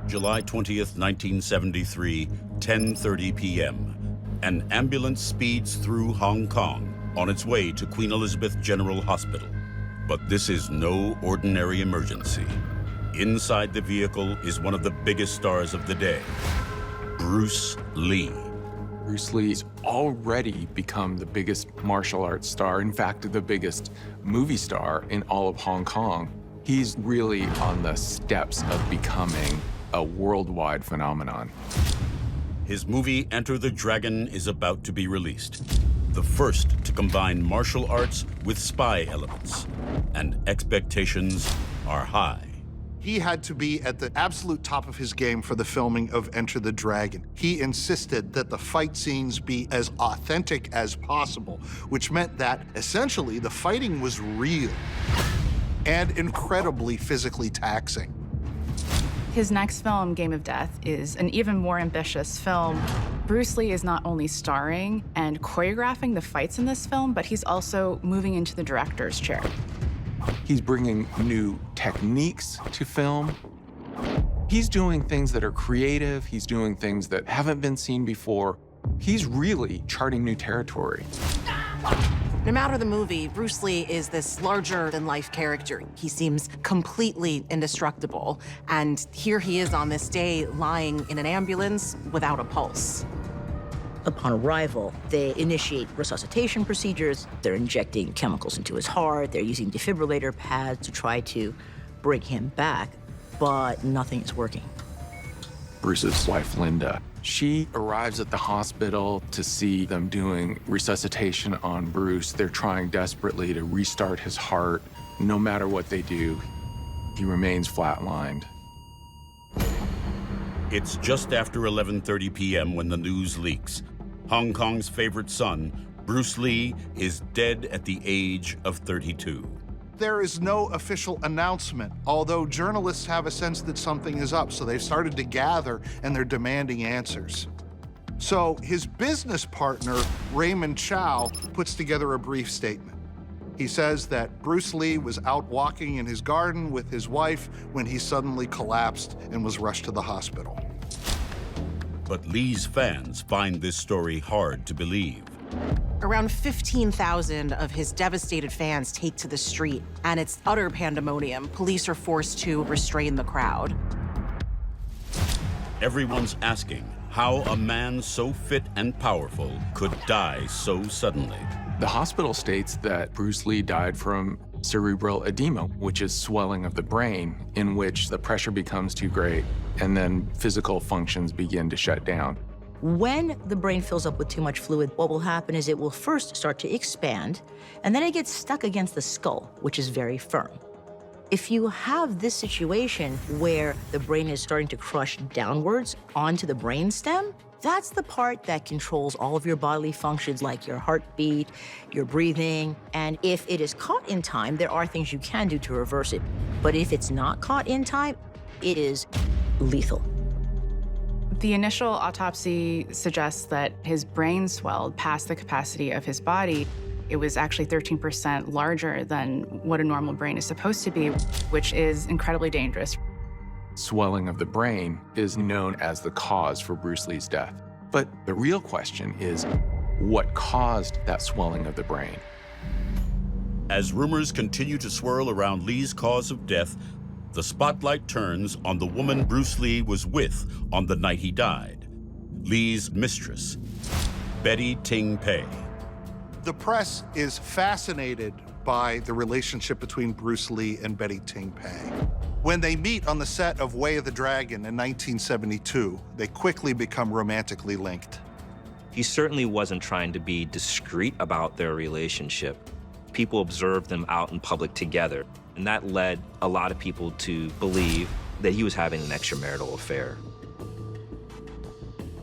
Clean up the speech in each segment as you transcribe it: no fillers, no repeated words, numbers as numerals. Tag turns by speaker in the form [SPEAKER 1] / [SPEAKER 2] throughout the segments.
[SPEAKER 1] July 20th, 1973, 10:30 p.m. An ambulance speeds through Hong Kong on its way to Queen Elizabeth General Hospital. But this is no ordinary emergency. Inside the vehicle is one of the biggest stars of the day, Bruce Lee.
[SPEAKER 2] Bruce Lee's already become the biggest martial arts star, in fact, the biggest movie star in all of Hong Kong. He's really on the steps of becoming a worldwide phenomenon.
[SPEAKER 1] His movie Enter the Dragon is about to be released, the first to combine martial arts with spy elements, and expectations are high.
[SPEAKER 3] He had to be at the absolute top of his game for the filming of Enter the Dragon. He insisted that the fight scenes be as authentic as possible, which meant that essentially the fighting was real and incredibly physically taxing.
[SPEAKER 4] His next film, Game of Death, is an even more ambitious film. Bruce Lee is not only starring and choreographing the fights in this film, but he's also moving into the director's chair.
[SPEAKER 2] He's bringing new techniques to film. He's doing things that are creative. He's doing things that haven't been seen before. He's really charting new territory.
[SPEAKER 5] No matter the movie, Bruce Lee is this larger-than-life character. He seems completely indestructible, and here he is on this day lying in an ambulance without a pulse.
[SPEAKER 6] Upon arrival, they initiate resuscitation procedures. They're injecting chemicals into his heart. They're using defibrillator pads to try to bring him back, but nothing is working.
[SPEAKER 2] Bruce's wife, Linda, she arrives at the hospital to see them doing resuscitation on Bruce. They're trying desperately to restart his heart. No matter what they do, he remains flatlined.
[SPEAKER 1] It's just after 11:30 p.m. when the news leaks. Hong Kong's favorite son, Bruce Lee, is dead at the age of 32.
[SPEAKER 3] There is no official announcement, although journalists have a sense that something is up, so they've started to gather and they're demanding answers. So his business partner, Raymond Chow, puts together a brief statement. He says that Bruce Lee was out walking in his garden with his wife when he suddenly collapsed and was rushed to the hospital.
[SPEAKER 1] But Lee's fans find this story hard to believe.
[SPEAKER 5] Around 15,000 of his devastated fans take to the street, and it's utter pandemonium. Police are forced to restrain the crowd.
[SPEAKER 1] Everyone's asking how a man so fit and powerful could die so suddenly.
[SPEAKER 2] The hospital states that Bruce Lee died from cerebral edema, which is swelling of the brain, in which the pressure becomes too great, and then physical functions begin to shut down.
[SPEAKER 6] When the brain fills up with too much fluid, what will happen is it will first start to expand, and then it gets stuck against the skull, which is very firm. If you have this situation where the brain is starting to crush downwards onto the brainstem, that's the part that controls all of your bodily functions, like your heartbeat, your breathing. And if it is caught in time, there are things you can do to reverse it. But if it's not caught in time, it is lethal.
[SPEAKER 4] The initial autopsy suggests that his brain swelled past the capacity of his body. It was actually 13% larger than what a normal brain is supposed to be, which is incredibly dangerous.
[SPEAKER 2] Swelling of the brain is known as the cause for Bruce Lee's death. But the real question is, what caused that swelling of the brain?
[SPEAKER 1] As rumors continue to swirl around Lee's cause of death, the spotlight turns on the woman Bruce Lee was with on the night he died, Lee's mistress, Betty Ting Pei.
[SPEAKER 3] The press is fascinated by the relationship between Bruce Lee and Betty Ting Pei. When they meet on the set of Way of the Dragon in 1972, they quickly become romantically linked.
[SPEAKER 7] He certainly wasn't trying to be discreet about their relationship. People observed them out in public together, and that led a lot of people to believe that he was having an extramarital affair.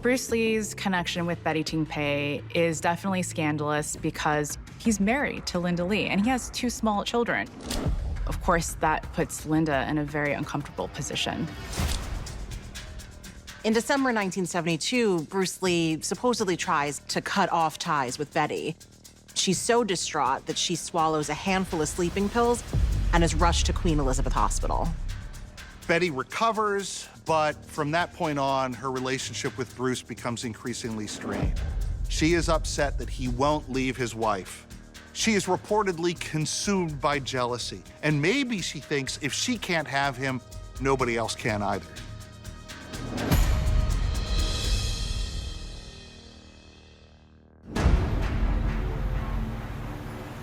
[SPEAKER 4] Bruce Lee's connection with Betty Ting Pei is definitely scandalous because he's married to Linda Lee, and he has 2 small children. Of course, that puts Linda in a very uncomfortable position.
[SPEAKER 5] In December 1972, Bruce Lee supposedly tries to cut off ties with Betty. She's so distraught that she swallows a handful of sleeping pills and is rushed to Queen Elizabeth Hospital.
[SPEAKER 3] Betty recovers, but from that point on, her relationship with Bruce becomes increasingly strained. She is upset that he won't leave his wife. She is reportedly consumed by jealousy, and maybe she thinks if she can't have him, nobody else can either.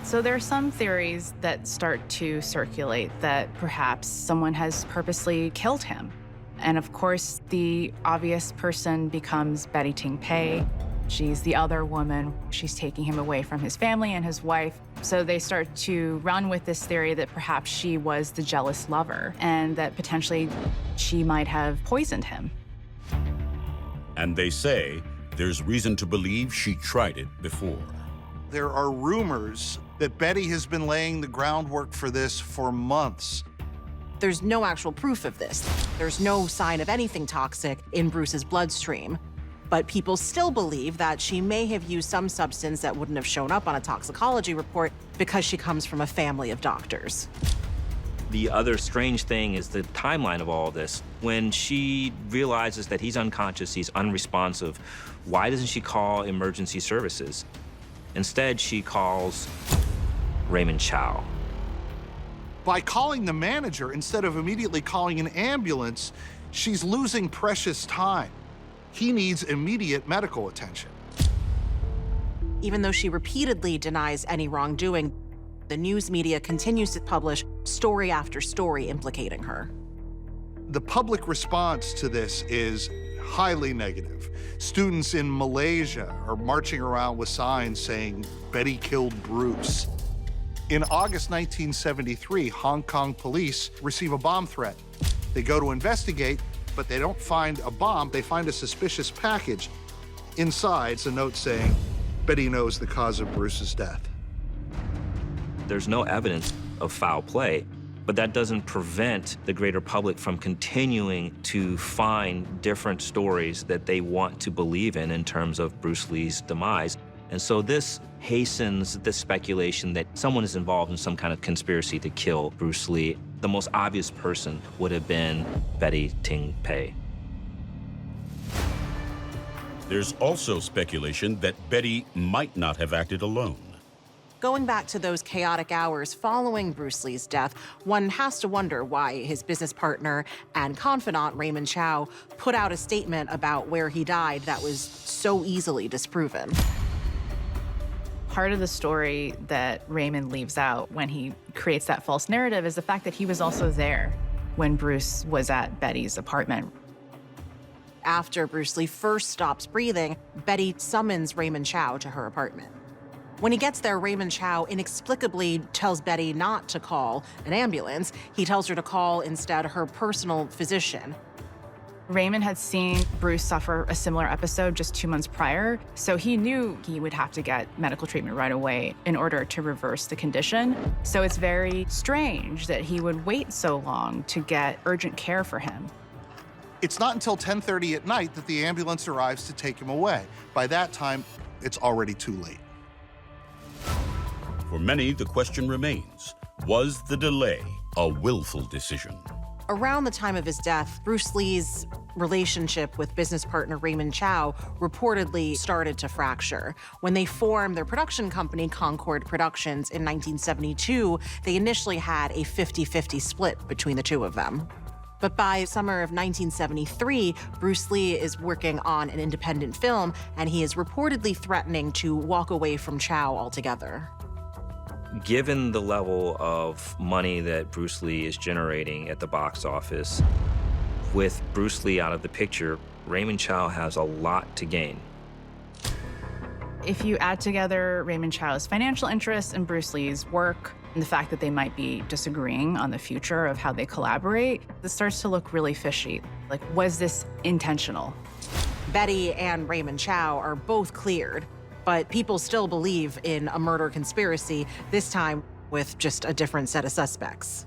[SPEAKER 4] So there are some theories that start to circulate that perhaps someone has purposely killed him. And of course, the obvious person becomes Betty Ting Pei. She's the other woman. She's taking him away from his family and his wife. So they start to run with this theory that perhaps she was the jealous lover and that potentially she might have poisoned him.
[SPEAKER 1] And they say there's reason to believe she tried it before.
[SPEAKER 3] There are rumors that Betty has been laying the groundwork for this for months.
[SPEAKER 5] There's no actual proof of this. There's no sign of anything toxic in Bruce's bloodstream. But people still believe that she may have used some substance that wouldn't have shown up on a toxicology report because she comes from a family of doctors.
[SPEAKER 7] The other strange thing is the timeline of all this. When she realizes that he's unconscious, he's unresponsive, why doesn't she call emergency services? Instead, she calls Raymond Chow.
[SPEAKER 3] By calling the manager instead of immediately calling an ambulance, she's losing precious time. He needs immediate medical attention.
[SPEAKER 5] Even though she repeatedly denies any wrongdoing, the news media continues to publish story after story implicating her.
[SPEAKER 3] The public response to this is highly negative. Students in Malaysia are marching around with signs saying, "Betty killed Bruce." In August 1973, Hong Kong police receive a bomb threat. They go to investigate, but they don't find a bomb. They find a suspicious package. Inside's a note saying, "Betty knows the cause of Bruce's death."
[SPEAKER 7] There's no evidence of foul play, but that doesn't prevent the greater public from continuing to find different stories that they want to believe in terms of Bruce Lee's demise. And so this hastens the speculation that someone is involved in some kind of conspiracy to kill Bruce Lee. The most obvious person would have been Betty Ting Pei.
[SPEAKER 1] There's also speculation that Betty might not have acted alone.
[SPEAKER 5] Going back to those chaotic hours following Bruce Lee's death, one has to wonder why his business partner and confidant, Raymond Chow, put out a statement about where he died that was so easily disproven.
[SPEAKER 4] Part of the story that Raymond leaves out when he creates that false narrative is the fact that he was also there when Bruce was at Betty's apartment.
[SPEAKER 5] After Bruce Lee first stops breathing, Betty summons Raymond Chow to her apartment. When he gets there, Raymond Chow inexplicably tells Betty not to call an ambulance. He tells her to call instead her personal physician.
[SPEAKER 4] Raymond had seen Bruce suffer a similar episode just 2 months prior, so he knew he would have to get medical treatment right away in order to reverse the condition. So it's very strange that he would wait so long to get urgent care for him.
[SPEAKER 3] It's not until 10:30 at night that the ambulance arrives to take him away. By that time, it's already too late.
[SPEAKER 1] For many, the question remains, was the delay a willful decision?
[SPEAKER 5] Around the time of his death, Bruce Lee's relationship with business partner Raymond Chow reportedly started to fracture. When they formed their production company, Concord Productions, in 1972, they initially had a 50-50 split between the two of them. But by summer of 1973, Bruce Lee is working on an independent film, and he is reportedly threatening to walk away from Chow altogether.
[SPEAKER 7] Given the level of money that Bruce Lee is generating at the box office, with Bruce Lee out of the picture, Raymond Chow has a lot to gain.
[SPEAKER 4] If you add together Raymond Chow's financial interests and Bruce Lee's work, and the fact that they might be disagreeing on the future of how they collaborate, this starts to look really fishy. Like, was this intentional?
[SPEAKER 5] Betty and Raymond Chow are both cleared, but people still believe in a murder conspiracy, this time with just a different set of suspects.